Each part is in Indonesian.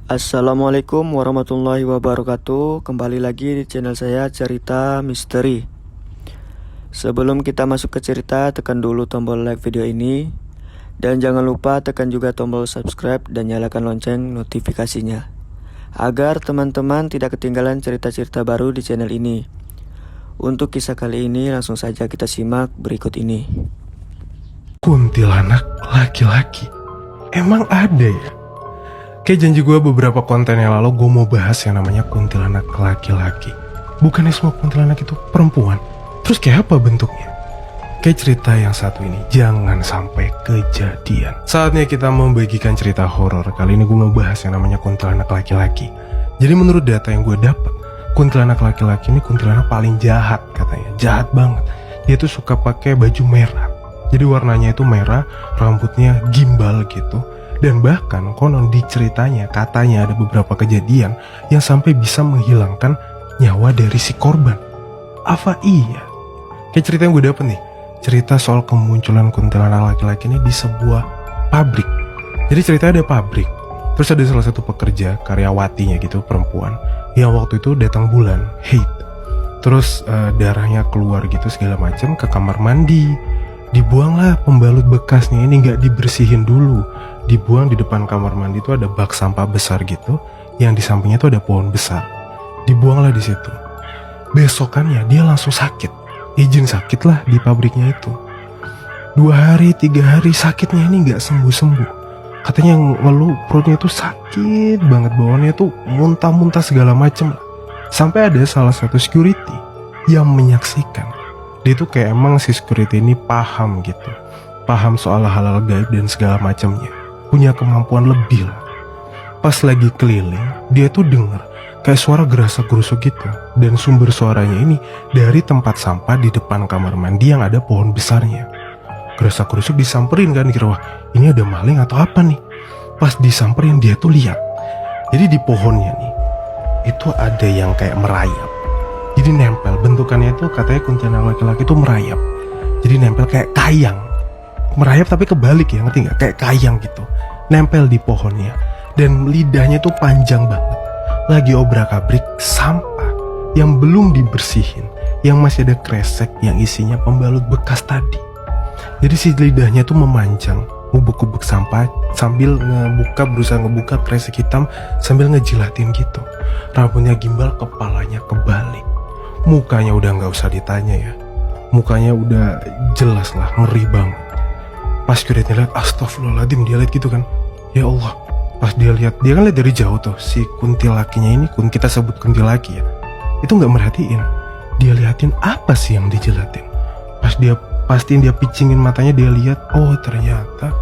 Assalamualaikum warahmatullahi wabarakatuh. Kembali lagi di channel saya Cerita Misteri. Sebelum kita masuk ke cerita, tekan dulu tombol like video ini. Dan jangan lupa tekan juga tombol subscribe dan nyalakan lonceng notifikasinya, agar teman-teman tidak ketinggalan cerita-cerita baru di channel ini. Untuk kisah kali ini langsung saja kita simak berikut ini. Kuntilanak laki-laki. Emang ada ya? Kayak janji gue beberapa konten yang lalu gue mau bahas yang namanya kuntilanak laki-laki. Bukannya semua kuntilanak itu perempuan? Terus kayak apa bentuknya? Kayak cerita yang satu ini jangan sampai kejadian. Saatnya kita membagikan cerita horor. Kali ini gue mau bahas yang namanya kuntilanak laki-laki. Jadi menurut data yang gue dapat, kuntilanak laki-laki ini kuntilanak paling jahat katanya. Jahat banget. Dia tuh suka pakai baju merah. Jadi warnanya itu merah, rambutnya gimbal gitu. Dan bahkan konon di ceritanya katanya ada beberapa kejadian yang sampai bisa menghilangkan nyawa dari si korban. Apa iya? Kayak cerita yang gue dapet nih, cerita soal kemunculan kuntilanak laki-laki ini di sebuah pabrik. Jadi ceritanya ada pabrik, terus ada salah satu pekerja karyawatinya gitu, perempuan, yang waktu itu datang bulan haid. Terus darahnya keluar gitu segala macam ke kamar mandi. Dibuanglah pembalut bekasnya ini, nggak dibersihin dulu. Dibuang di depan kamar mandi itu ada bak sampah besar gitu, yang di sampingnya itu ada pohon besar. Dibuanglah di situ. Besokannya dia langsung sakit, izin sakit lah di pabriknya itu. 2 hari 3 hari sakitnya ini nggak sembuh-sembuh. Katanya ngeluh perutnya itu sakit banget, bawaannya tuh muntah-muntah segala macem. Sampai ada salah satu security yang menyaksikan. Dia tuh kayak emang si security ini paham gitu, paham soal hal-hal gaib dan segala macamnya, punya kemampuan lebih lah. Pas lagi keliling, dia tuh denger kayak suara gerasa-gerusuk gitu, dan sumber suaranya ini dari tempat sampah di depan kamar mandi yang ada pohon besarnya. Gerasa-gerusuk disamperin kan, dikira wah ini ada maling atau apa nih. Pas disamperin dia tuh lihat, jadi di pohonnya nih itu ada yang kayak merayap. Jadi nempel, bentukannya itu katanya kuntilanak laki-laki itu merayap. Jadi nempel kayak kayang. Merayap tapi kebalik ya, ngerti gak? Kayak kayang gitu. Nempel di pohonnya. Dan lidahnya tuh panjang banget. Lagi obrak-abrik sampah yang belum dibersihin, yang masih ada kresek yang isinya pembalut bekas tadi. Jadi si lidahnya tuh memanjang, ngubek-ngubek sampah sambil berusaha ngebuka kresek hitam sambil ngejilatin gitu. Rambutnya gimbal, kepalanya kebalik. Mukanya udah gak usah ditanya ya, mukanya udah jelas lah, ngeri banget. Pas dia lihat, astagfirullahaladzim, dia lihat gitu kan, ya Allah. Pas dia lihat, dia kan lihat dari jauh tuh, si kuntilakinya ini, kita sebut kuntilaki ya, itu gak merhatiin. Dia liatin apa sih yang dijelatin. Pas dia pastiin, dia picingin matanya, dia lihat, oh ternyata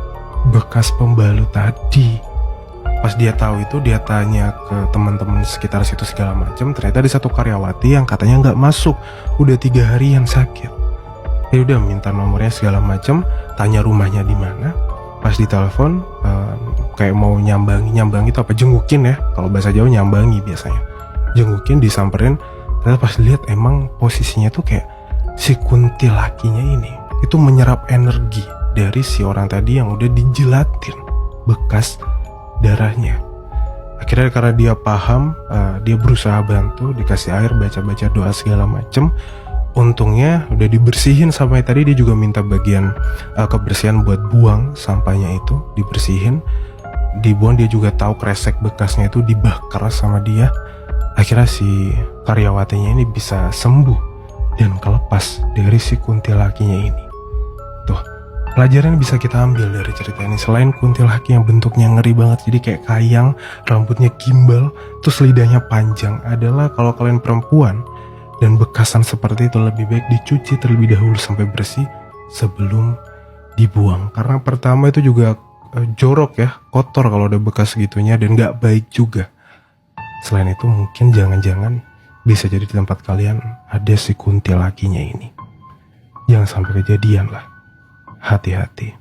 bekas pembalut tadi. Pas dia tahu itu, dia tanya ke teman-teman sekitar situ segala macam. Ternyata ada satu karyawati yang katanya nggak masuk, udah 3 hari yang sakit. Dia udah minta nomornya segala macam, tanya rumahnya di mana. Pas ditelepon, kayak mau nyambangi itu apa, jengukin ya. Kalau bahasa Jawa nyambangi biasanya. Jengukin, disamperin. Ternyata pas lihat emang posisinya tuh kayak si kuntilakinya ini itu menyerap energi dari si orang tadi yang udah dijilatin bekas darahnya. Akhirnya karena dia paham, dia berusaha bantu, dikasih air, baca-baca doa segala macem. Untungnya udah dibersihin sampai tadi. Dia juga minta bagian kebersihan buat buang sampahnya itu, dibersihin, dibuang. Dia juga tahu kresek bekasnya itu dibakar sama dia. Akhirnya si karyawatinya ini bisa sembuh dan kelepas dari si kuntilakinya ini. Tuh, pelajaran yang bisa kita ambil dari cerita ini, selain kuntilaki yang bentuknya ngeri banget, jadi kayak kayang, rambutnya gimbal, terus lidahnya panjang, adalah kalau kalian perempuan dan bekasan seperti itu, lebih baik dicuci terlebih dahulu sampai bersih sebelum dibuang. Karena pertama itu juga jorok ya, kotor kalau ada bekas gitunya, dan gak baik juga. Selain itu mungkin jangan-jangan bisa jadi di tempat kalian ada si kuntilakinya ini. Jangan sampai kejadian lah. Hati-hati.